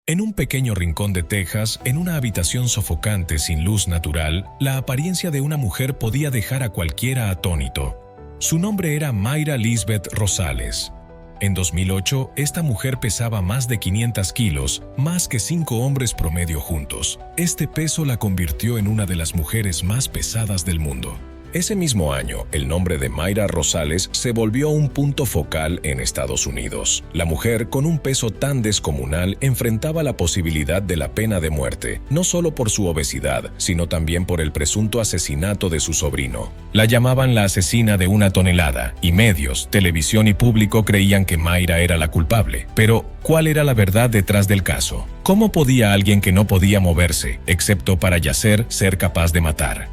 En un pequeño rincón de Texas, en una habitación sofocante sin luz natural, la apariencia de una mujer podía dejar a cualquiera atónito. Su nombre era Mayra Lisbeth Rosales. En 2008, esta mujer pesaba más de 500 kilos, más que 5 hombres promedio juntos. Este peso la convirtió en una de las mujeres más pesadas del mundo. Ese mismo año, el nombre de Mayra Rosales se volvió un punto focal en Estados Unidos. La mujer, con un peso tan descomunal, enfrentaba la posibilidad de la pena de muerte, no solo por su obesidad, sino también por el presunto asesinato de su sobrino. La llamaban la asesina de 1 tonelada, y medios, televisión y público creían que Mayra era la culpable. Pero, ¿cuál era la verdad detrás del caso? ¿Cómo podía alguien que no podía moverse, excepto para yacer, ser capaz de matar?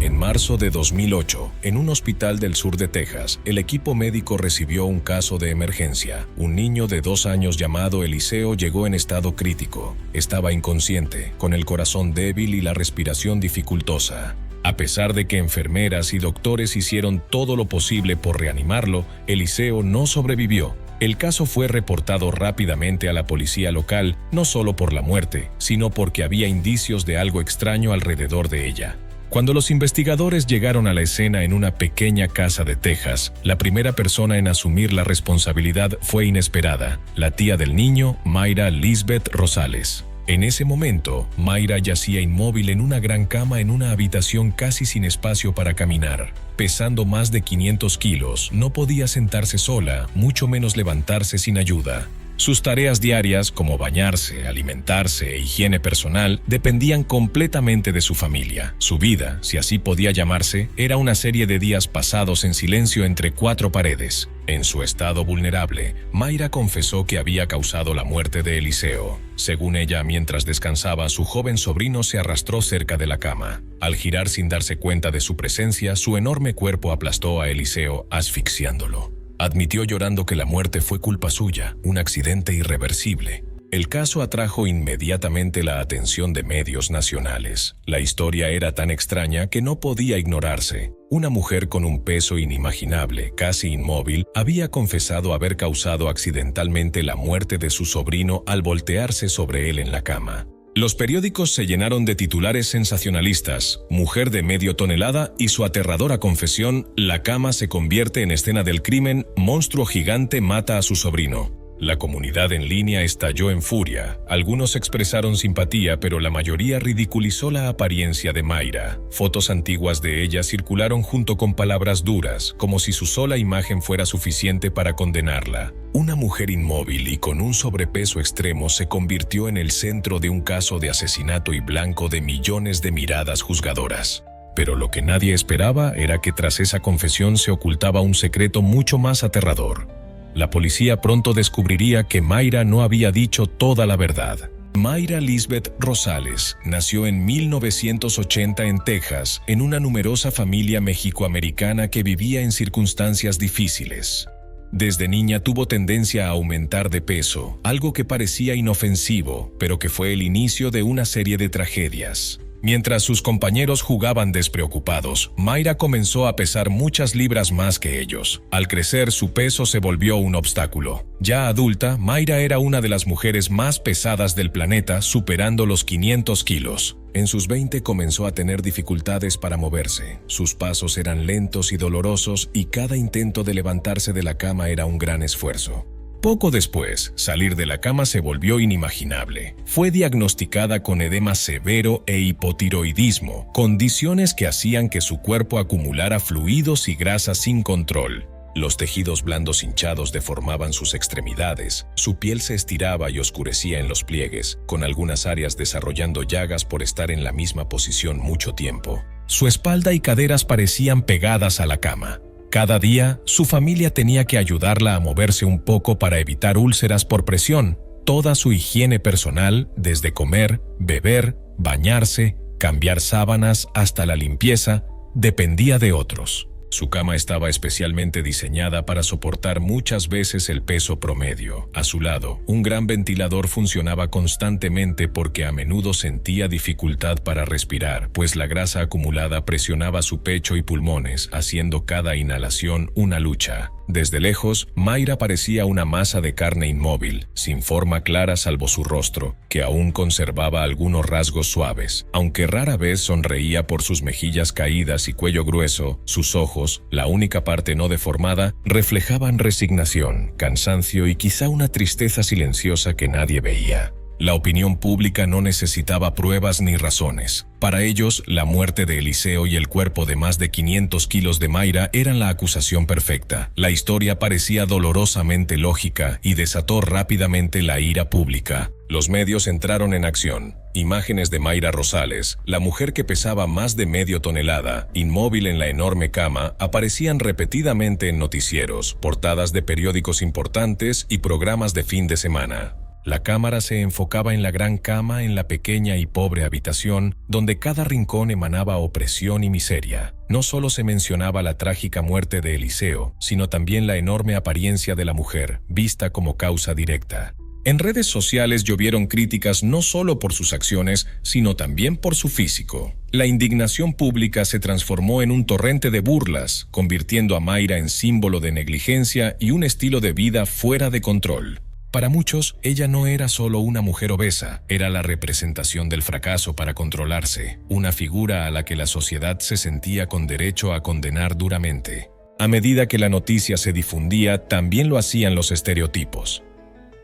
En marzo de 2008, en un hospital del sur de Texas, el equipo médico recibió un caso de emergencia. Un niño de 2 años llamado Eliseo llegó en estado crítico. Estaba inconsciente, con el corazón débil y la respiración dificultosa. A pesar de que enfermeras y doctores hicieron todo lo posible por reanimarlo, Eliseo no sobrevivió. El caso fue reportado rápidamente a la policía local, no solo por la muerte, sino porque había indicios de algo extraño alrededor de ella. Cuando los investigadores llegaron a la escena en una pequeña casa de Texas, la primera persona en asumir la responsabilidad fue inesperada, la tía del niño, Mayra Lisbeth Rosales. En ese momento, Mayra yacía inmóvil en una gran cama en una habitación casi sin espacio para caminar. Pesando más de 500 kilos, no podía sentarse sola, mucho menos levantarse sin ayuda. Sus tareas diarias, como bañarse, alimentarse e higiene personal, dependían completamente de su familia. Su vida, si así podía llamarse, era una serie de días pasados en silencio entre 4 paredes. En su estado vulnerable, Mayra confesó que había causado la muerte de Eliseo. Según ella, mientras descansaba, su joven sobrino se arrastró cerca de la cama. Al girar sin darse cuenta de su presencia, su enorme cuerpo aplastó a Eliseo, asfixiándolo. Admitió llorando que la muerte fue culpa suya, un accidente irreversible. El caso atrajo inmediatamente la atención de medios nacionales. La historia era tan extraña que no podía ignorarse. Una mujer con un peso inimaginable, casi inmóvil, había confesado haber causado accidentalmente la muerte de su sobrino al voltearse sobre él en la cama. Los periódicos se llenaron de titulares sensacionalistas: mujer de medio tonelada y su aterradora confesión, la cama se convierte en escena del crimen, monstruo gigante mata a su sobrino. La comunidad en línea estalló en furia. Algunos expresaron simpatía, pero la mayoría ridiculizó la apariencia de Mayra. Fotos antiguas de ella circularon junto con palabras duras, como si su sola imagen fuera suficiente para condenarla. Una mujer inmóvil y con un sobrepeso extremo se convirtió en el centro de un caso de asesinato y blanco de millones de miradas juzgadoras. Pero lo que nadie esperaba era que tras esa confesión se ocultaba un secreto mucho más aterrador. La policía pronto descubriría que Mayra no había dicho toda la verdad. Mayra Lisbeth Rosales nació en 1980 en Texas, en una numerosa familia mexicoamericana que vivía en circunstancias difíciles. Desde niña tuvo tendencia a aumentar de peso, algo que parecía inofensivo, pero que fue el inicio de una serie de tragedias. Mientras sus compañeros jugaban despreocupados, Mayra comenzó a pesar muchas libras más que ellos. Al crecer, su peso se volvió un obstáculo. Ya adulta, Mayra era una de las mujeres más pesadas del planeta, superando los 500 kilos. En sus 20 comenzó a tener dificultades para moverse. Sus pasos eran lentos y dolorosos, y cada intento de levantarse de la cama era un gran esfuerzo. Poco después, salir de la cama se volvió inimaginable. Fue diagnosticada con edema severo e hipotiroidismo, condiciones que hacían que su cuerpo acumulara fluidos y grasa sin control. Los tejidos blandos hinchados deformaban sus extremidades, su piel se estiraba y oscurecía en los pliegues, con algunas áreas desarrollando llagas por estar en la misma posición mucho tiempo. Su espalda y caderas parecían pegadas a la cama. Cada día, su familia tenía que ayudarla a moverse un poco para evitar úlceras por presión. Toda su higiene personal, desde comer, beber, bañarse, cambiar sábanas hasta la limpieza, dependía de otros. Su cama estaba especialmente diseñada para soportar muchas veces el peso promedio. A su lado, un gran ventilador funcionaba constantemente porque a menudo sentía dificultad para respirar, pues la grasa acumulada presionaba su pecho y pulmones, haciendo cada inhalación una lucha. Desde lejos, Mayra parecía una masa de carne inmóvil, sin forma clara salvo su rostro, que aún conservaba algunos rasgos suaves. Aunque rara vez sonreía por sus mejillas caídas y cuello grueso, sus ojos, la única parte no deformada, reflejaban resignación, cansancio y quizá una tristeza silenciosa que nadie veía. La opinión pública no necesitaba pruebas ni razones. Para ellos, la muerte de Eliseo y el cuerpo de más de 500 kilos de Mayra eran la acusación perfecta. La historia parecía dolorosamente lógica y desató rápidamente la ira pública. Los medios entraron en acción. Imágenes de Mayra Rosales, la mujer que pesaba más de medio tonelada, inmóvil en la enorme cama, aparecían repetidamente en noticieros, portadas de periódicos importantes y programas de fin de semana. La cámara se enfocaba en la gran cama en la pequeña y pobre habitación, donde cada rincón emanaba opresión y miseria. No solo se mencionaba la trágica muerte de Eliseo, sino también la enorme apariencia de la mujer, vista como causa directa. En redes sociales llovieron críticas no solo por sus acciones, sino también por su físico. La indignación pública se transformó en un torrente de burlas, convirtiendo a Mayra en símbolo de negligencia y un estilo de vida fuera de control. Para muchos, ella no era solo una mujer obesa, era la representación del fracaso para controlarse, una figura a la que la sociedad se sentía con derecho a condenar duramente. A medida que la noticia se difundía, también lo hacían los estereotipos.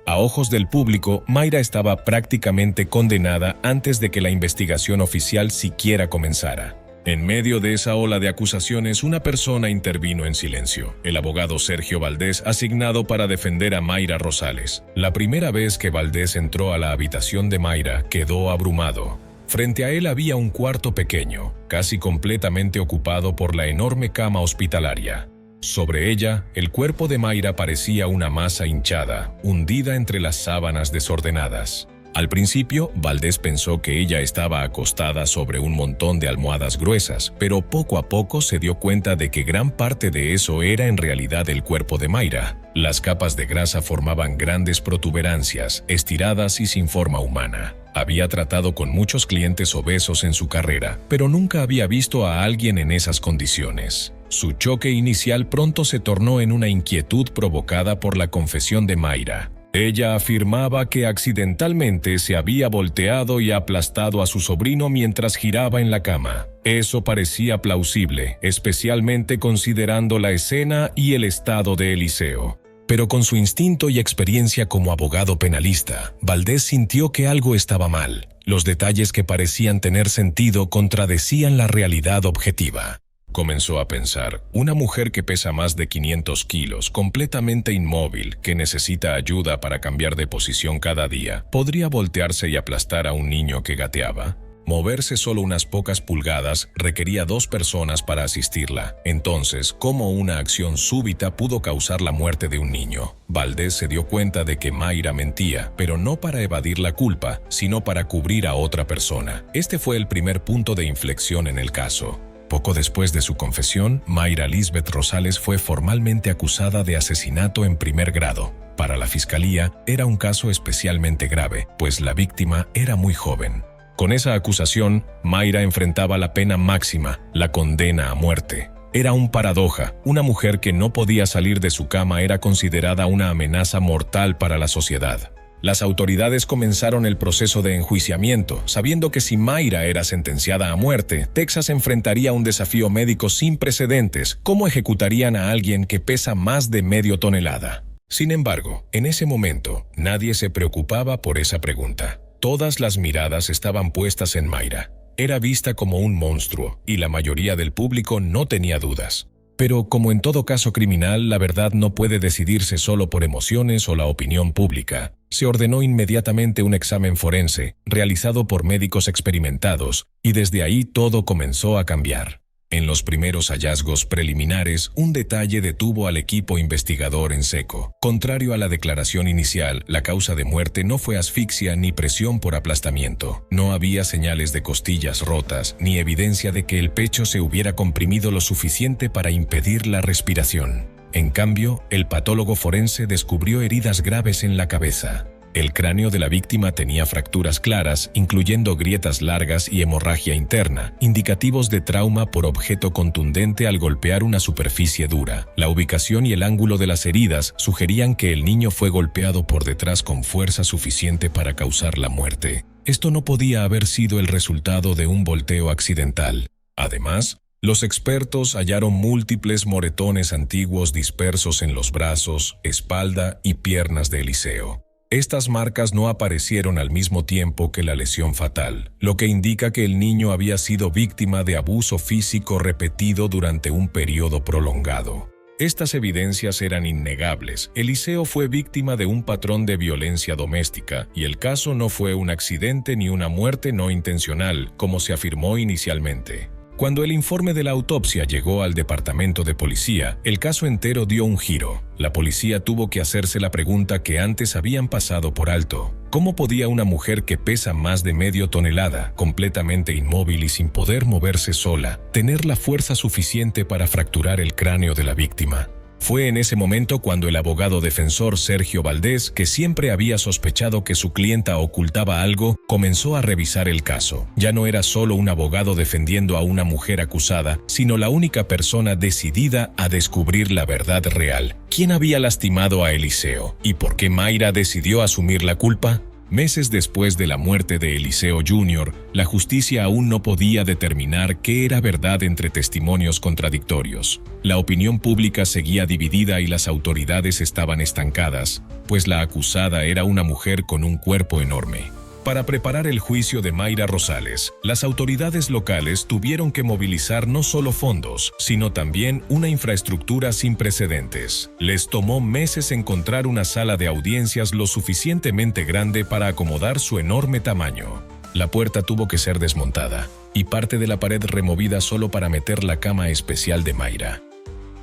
A ojos del público, Mayra estaba prácticamente condenada antes de que la investigación oficial siquiera comenzara. En medio de esa ola de acusaciones, una persona intervino en silencio, el abogado Sergio Valdés, asignado para defender a Mayra Rosales. La primera vez que Valdés entró a la habitación de Mayra, quedó abrumado. Frente a él había un cuarto pequeño, casi completamente ocupado por la enorme cama hospitalaria. Sobre ella, el cuerpo de Mayra parecía una masa hinchada, hundida entre las sábanas desordenadas. Al principio, Valdés pensó que ella estaba acostada sobre un montón de almohadas gruesas, pero poco a poco se dio cuenta de que gran parte de eso era en realidad el cuerpo de Mayra. Las capas de grasa formaban grandes protuberancias, estiradas y sin forma humana. Había tratado con muchos clientes obesos en su carrera, pero nunca había visto a alguien en esas condiciones. Su choque inicial pronto se tornó en una inquietud provocada por la confesión de Mayra. Ella afirmaba que accidentalmente se había volteado y aplastado a su sobrino mientras giraba en la cama. Eso parecía plausible, especialmente considerando la escena y el estado de Eliseo. Pero con su instinto y experiencia como abogado penalista, Valdés sintió que algo estaba mal. Los detalles que parecían tener sentido contradecían la realidad objetiva. Comenzó a pensar, una mujer que pesa más de 500 kilos, completamente inmóvil, que necesita ayuda para cambiar de posición cada día, ¿podría voltearse y aplastar a un niño que gateaba? Moverse solo unas pocas pulgadas requería 2 personas para asistirla. Entonces, ¿cómo una acción súbita pudo causar la muerte de un niño? Valdés se dio cuenta de que Mayra mentía, pero no para evadir la culpa, sino para cubrir a otra persona. Este fue el primer punto de inflexión en el caso. Poco después de su confesión, Mayra Lisbeth Rosales fue formalmente acusada de asesinato en primer grado. Para la fiscalía, era un caso especialmente grave, pues la víctima era muy joven. Con esa acusación, Mayra enfrentaba la pena máxima, la condena a muerte. Era un paradoja, una mujer que no podía salir de su cama era considerada una amenaza mortal para la sociedad. Las autoridades comenzaron el proceso de enjuiciamiento, sabiendo que si Mayra era sentenciada a muerte, Texas enfrentaría un desafío médico sin precedentes: ¿cómo ejecutarían a alguien que pesa más de medio tonelada? Sin embargo, en ese momento, nadie se preocupaba por esa pregunta. Todas las miradas estaban puestas en Mayra. Era vista como un monstruo, y la mayoría del público no tenía dudas. Pero, como en todo caso criminal, la verdad no puede decidirse solo por emociones o la opinión pública. Se ordenó inmediatamente un examen forense, realizado por médicos experimentados, y desde ahí todo comenzó a cambiar. En los primeros hallazgos preliminares, un detalle detuvo al equipo investigador en seco. Contrario a la declaración inicial, la causa de muerte no fue asfixia ni presión por aplastamiento. No había señales de costillas rotas, ni evidencia de que el pecho se hubiera comprimido lo suficiente para impedir la respiración. En cambio, el patólogo forense descubrió heridas graves en la cabeza. El cráneo de la víctima tenía fracturas claras, incluyendo grietas largas y hemorragia interna, indicativos de trauma por objeto contundente al golpear una superficie dura. La ubicación y el ángulo de las heridas sugerían que el niño fue golpeado por detrás con fuerza suficiente para causar la muerte. Esto no podía haber sido el resultado de un volteo accidental. Además, los expertos hallaron múltiples moretones antiguos dispersos en los brazos, espalda y piernas de Eliseo. Estas marcas no aparecieron al mismo tiempo que la lesión fatal, lo que indica que el niño había sido víctima de abuso físico repetido durante un periodo prolongado. Estas evidencias eran innegables. Eliseo fue víctima de un patrón de violencia doméstica, y el caso no fue un accidente ni una muerte no intencional, como se afirmó inicialmente. Cuando el informe de la autopsia llegó al departamento de policía, el caso entero dio un giro. La policía tuvo que hacerse la pregunta que antes habían pasado por alto. ¿Cómo podía una mujer que pesa más de medio tonelada, completamente inmóvil y sin poder moverse sola, tener la fuerza suficiente para fracturar el cráneo de la víctima? Fue en ese momento cuando el abogado defensor Sergio Valdés, que siempre había sospechado que su clienta ocultaba algo, comenzó a revisar el caso. Ya no era solo un abogado defendiendo a una mujer acusada, sino la única persona decidida a descubrir la verdad real. ¿Quién había lastimado a Eliseo? ¿Y por qué Mayra decidió asumir la culpa? Meses después de la muerte de Eliseo Jr., la justicia aún no podía determinar qué era verdad entre testimonios contradictorios. La opinión pública seguía dividida y las autoridades estaban estancadas, pues la acusada era una mujer con un cuerpo enorme. Para preparar el juicio de Mayra Rosales, las autoridades locales tuvieron que movilizar no solo fondos, sino también una infraestructura sin precedentes. Les tomó meses encontrar una sala de audiencias lo suficientemente grande para acomodar su enorme tamaño. La puerta tuvo que ser desmontada, y parte de la pared removida solo para meter la cama especial de Mayra.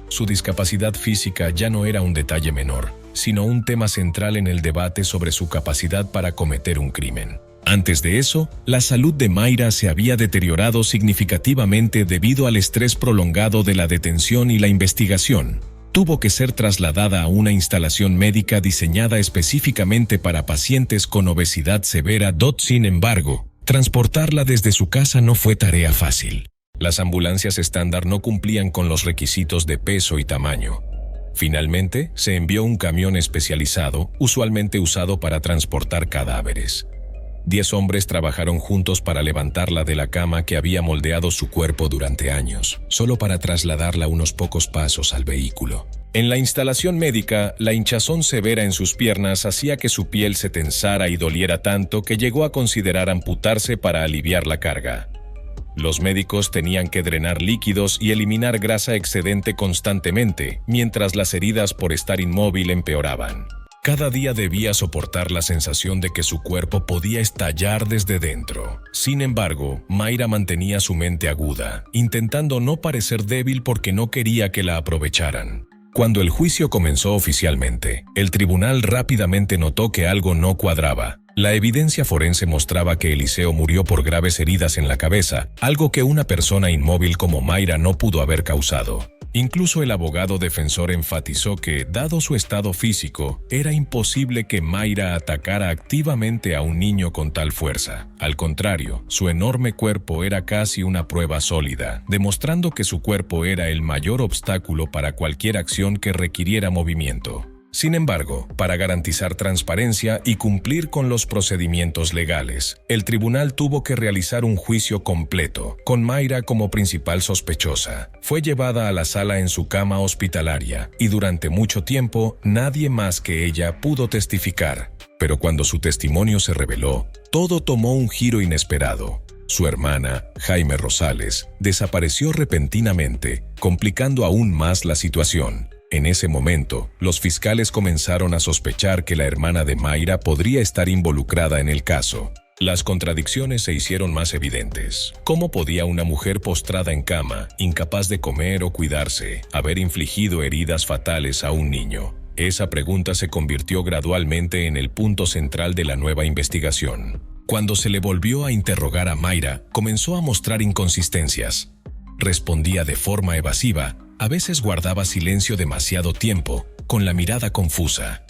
Su discapacidad física ya no era un detalle menor, sino un tema central en el debate sobre su capacidad para cometer un crimen. Antes de eso, la salud de Mayra se había deteriorado significativamente debido al estrés prolongado de la detención y la investigación. Tuvo que ser trasladada a una instalación médica diseñada específicamente para pacientes con obesidad severa. Sin embargo, transportarla desde su casa no fue tarea fácil. Las ambulancias estándar no cumplían con los requisitos de peso y tamaño. Finalmente, se envió un camión especializado, usualmente usado para transportar cadáveres. 10 hombres trabajaron juntos para levantarla de la cama que había moldeado su cuerpo durante años, solo para trasladarla unos pocos pasos al vehículo. En la instalación médica, la hinchazón severa en sus piernas hacía que su piel se tensara y doliera tanto que llegó a considerar amputarse para aliviar la carga. Los médicos tenían que drenar líquidos y eliminar grasa excedente constantemente, mientras las heridas por estar inmóvil empeoraban. Cada día debía soportar la sensación de que su cuerpo podía estallar desde dentro. Sin embargo, Mayra mantenía su mente aguda, intentando no parecer débil porque no quería que la aprovecharan. Cuando el juicio comenzó oficialmente, el tribunal rápidamente notó que algo no cuadraba. La evidencia forense mostraba que Eliseo murió por graves heridas en la cabeza, algo que una persona inmóvil como Mayra no pudo haber causado. Incluso el abogado defensor enfatizó que, dado su estado físico, era imposible que Mayra atacara activamente a un niño con tal fuerza. Al contrario, su enorme cuerpo era casi una prueba sólida, demostrando que su cuerpo era el mayor obstáculo para cualquier acción que requiriera movimiento. Sin embargo, para garantizar transparencia y cumplir con los procedimientos legales, el tribunal tuvo que realizar un juicio completo, con Mayra como principal sospechosa. Fue llevada a la sala en su cama hospitalaria, y durante mucho tiempo nadie más que ella pudo testificar. Pero cuando su testimonio se reveló, todo tomó un giro inesperado. Su hermana, Jaime Rosales, desapareció repentinamente, complicando aún más la situación. En ese momento, los fiscales comenzaron a sospechar que la hermana de Mayra podría estar involucrada en el caso. Las contradicciones se hicieron más evidentes. ¿Cómo podía una mujer postrada en cama, incapaz de comer o cuidarse, haber infligido heridas fatales a un niño? Esa pregunta se convirtió gradualmente en el punto central de la nueva investigación. Cuando se le volvió a interrogar a Mayra, comenzó a mostrar inconsistencias. Respondía de forma evasiva. A veces guardaba silencio demasiado tiempo, con la mirada confusa.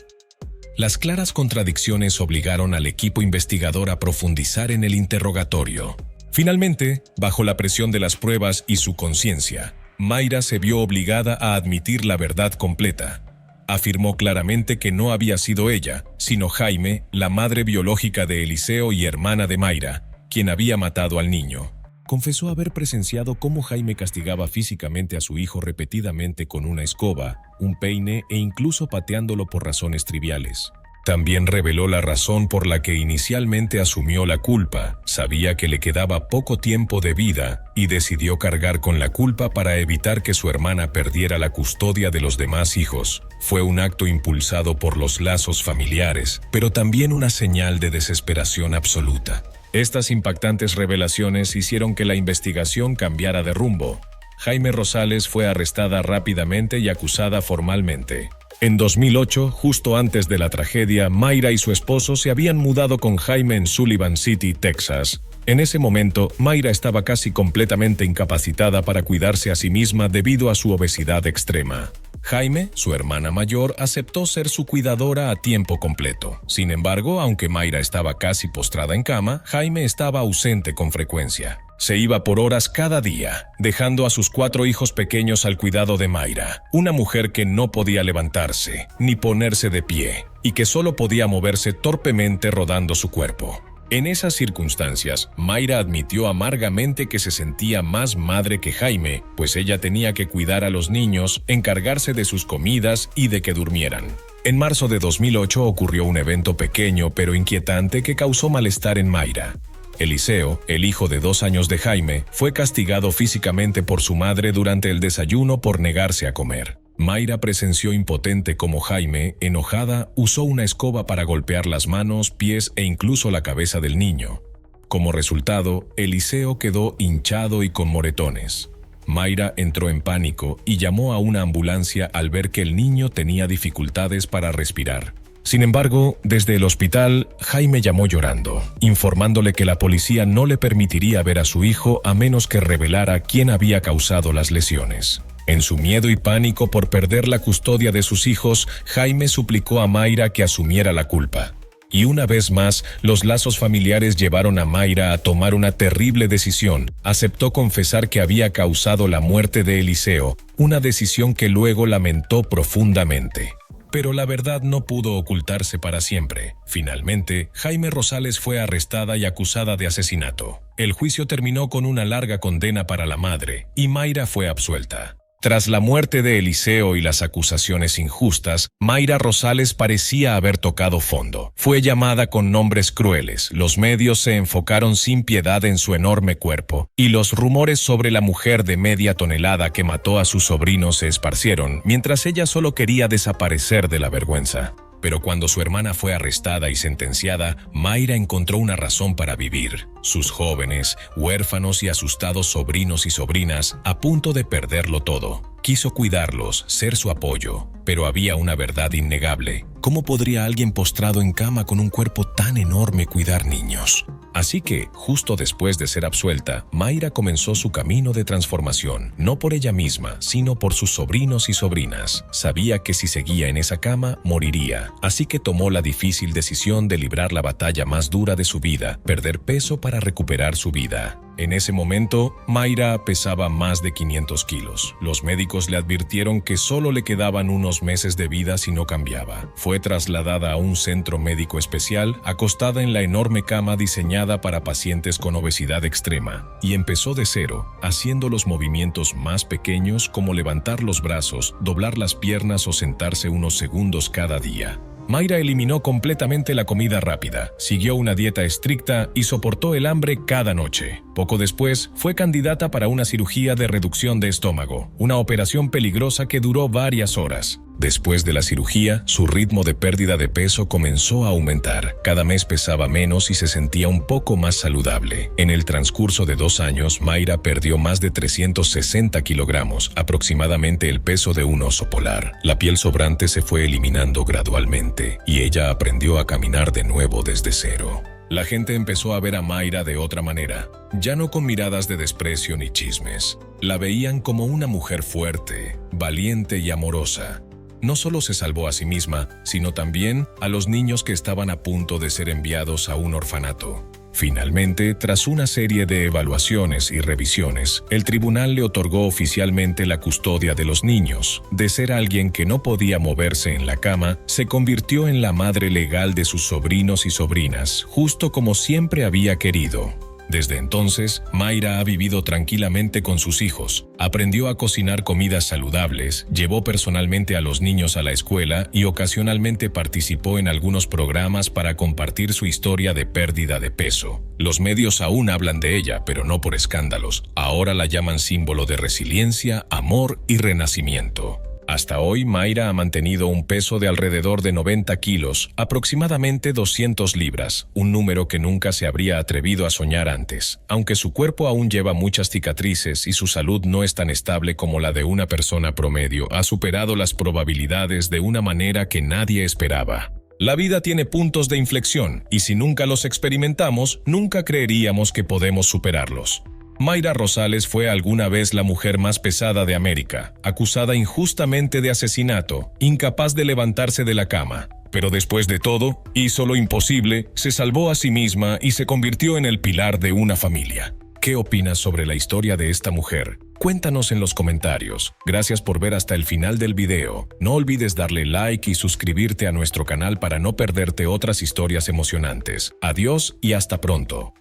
Las claras contradicciones obligaron al equipo investigador a profundizar en el interrogatorio. Finalmente, bajo la presión de las pruebas y su conciencia, Mayra se vio obligada a admitir la verdad completa. Afirmó claramente que no había sido ella, sino Jaime, la madre biológica de Eliseo y hermana de Mayra, quien había matado al niño. Confesó haber presenciado cómo Jaime castigaba físicamente a su hijo repetidamente con una escoba, un peine e incluso pateándolo por razones triviales. También reveló la razón por la que inicialmente asumió la culpa. Sabía que le quedaba poco tiempo de vida y decidió cargar con la culpa para evitar que su hermana perdiera la custodia de los demás hijos. Fue un acto impulsado por los lazos familiares, pero también una señal de desesperación absoluta. Estas impactantes revelaciones hicieron que la investigación cambiara de rumbo. Jaime Rosales fue arrestada rápidamente y acusada formalmente. En 2008, justo antes de la tragedia, Mayra y su esposo se habían mudado con Jaime en Sullivan City, Texas. En ese momento, Mayra estaba casi completamente incapacitada para cuidarse a sí misma debido a su obesidad extrema. Jaime, su hermana mayor, aceptó ser su cuidadora a tiempo completo. Sin embargo, aunque Mayra estaba casi postrada en cama, Jaime estaba ausente con frecuencia. Se iba por horas cada día, dejando a sus 4 hijos pequeños al cuidado de Mayra, una mujer que no podía levantarse, ni ponerse de pie, y que solo podía moverse torpemente rodando su cuerpo. En esas circunstancias, Mayra admitió amargamente que se sentía más madre que Jaime, pues ella tenía que cuidar a los niños, encargarse de sus comidas y de que durmieran. En marzo de 2008 ocurrió un evento pequeño pero inquietante que causó malestar en Mayra. Eliseo, el hijo de 2 años de Jaime, fue castigado físicamente por su madre durante el desayuno por negarse a comer. Mayra presenció impotente cómo Jaime, enojada, usó una escoba para golpear las manos, pies e incluso la cabeza del niño. Como resultado, Eliseo quedó hinchado y con moretones. Mayra entró en pánico y llamó a una ambulancia al ver que el niño tenía dificultades para respirar. Sin embargo, desde el hospital, Jaime llamó llorando, informándole que la policía no le permitiría ver a su hijo a menos que revelara quién había causado las lesiones. En su miedo y pánico por perder la custodia de sus hijos, Jaime suplicó a Mayra que asumiera la culpa. Y una vez más, los lazos familiares llevaron a Mayra a tomar una terrible decisión. Aceptó confesar que había causado la muerte de Eliseo, una decisión que luego lamentó profundamente. Pero la verdad no pudo ocultarse para siempre. Finalmente, Jaime Rosales fue arrestada y acusada de asesinato. El juicio terminó con una larga condena para la madre, y Mayra fue absuelta. Tras la muerte de Eliseo y las acusaciones injustas, Mayra Rosales parecía haber tocado fondo. Fue llamada con nombres crueles, los medios se enfocaron sin piedad en su enorme cuerpo, y los rumores sobre la mujer de media tonelada que mató a sus sobrinos se esparcieron, mientras ella solo quería desaparecer de la vergüenza. Pero cuando su hermana fue arrestada y sentenciada, Mayra encontró una razón para vivir. Sus jóvenes, huérfanos y asustados sobrinos y sobrinas, a punto de perderlo todo. Quiso cuidarlos, ser su apoyo, pero había una verdad innegable. ¿Cómo podría alguien postrado en cama con un cuerpo tan enorme cuidar niños? Así que, justo después de ser absuelta, Mayra comenzó su camino de transformación, no por ella misma, sino por sus sobrinos y sobrinas. Sabía que si seguía en esa cama, moriría, así que tomó la difícil decisión de librar la batalla más dura de su vida, perder peso para recuperar su vida. En ese momento, Mayra pesaba más de 500 kilos. Los médicos le advirtieron que solo le quedaban unos meses de vida si no cambiaba. Fue trasladada a un centro médico especial, acostada en la enorme cama diseñada para pacientes con obesidad extrema, y empezó de cero, haciendo los movimientos más pequeños como levantar los brazos, doblar las piernas o sentarse unos segundos cada día. Mayra eliminó completamente la comida rápida, siguió una dieta estricta y soportó el hambre cada noche. Poco después, fue candidata para una cirugía de reducción de estómago, una operación peligrosa que duró varias horas. Después de la cirugía, su ritmo de pérdida de peso comenzó a aumentar. Cada mes pesaba menos y se sentía un poco más saludable. En el transcurso de 2 años, Mayra perdió más de 360 kilogramos, aproximadamente el peso de un oso polar. La piel sobrante se fue eliminando gradualmente, y ella aprendió a caminar de nuevo desde cero. La gente empezó a ver a Mayra de otra manera, ya no con miradas de desprecio ni chismes. La veían como una mujer fuerte, valiente y amorosa. no solo se salvó a sí misma, sino también a los niños que estaban a punto de ser enviados a un orfanato. Finalmente, tras una serie de evaluaciones y revisiones, el tribunal le otorgó oficialmente la custodia de los niños. De ser alguien que no podía moverse en la cama, se convirtió en la madre legal de sus sobrinos y sobrinas, justo como siempre había querido. Desde entonces, Mayra ha vivido tranquilamente con sus hijos, aprendió a cocinar comidas saludables, llevó personalmente a los niños a la escuela y ocasionalmente participó en algunos programas para compartir su historia de pérdida de peso. Los medios aún hablan de ella, pero no por escándalos. Ahora la llaman símbolo de resiliencia, amor y renacimiento. Hasta hoy, Mayra ha mantenido un peso de alrededor de 90 kilos, aproximadamente 200 libras, un número que nunca se habría atrevido a soñar antes. Aunque su cuerpo aún lleva muchas cicatrices y su salud no es tan estable como la de una persona promedio, ha superado las probabilidades de una manera que nadie esperaba. La vida tiene puntos de inflexión, y si nunca los experimentamos, nunca creeríamos que podemos superarlos. Mayra Rosales fue alguna vez la mujer más pesada de América, acusada injustamente de asesinato, incapaz de levantarse de la cama. Pero después de todo, hizo lo imposible, se salvó a sí misma y se convirtió en el pilar de una familia. ¿Qué opinas sobre la historia de esta mujer? Cuéntanos en los comentarios. Gracias por ver hasta el final del video. No olvides darle like y suscribirte a nuestro canal para no perderte otras historias emocionantes. Adiós y hasta pronto.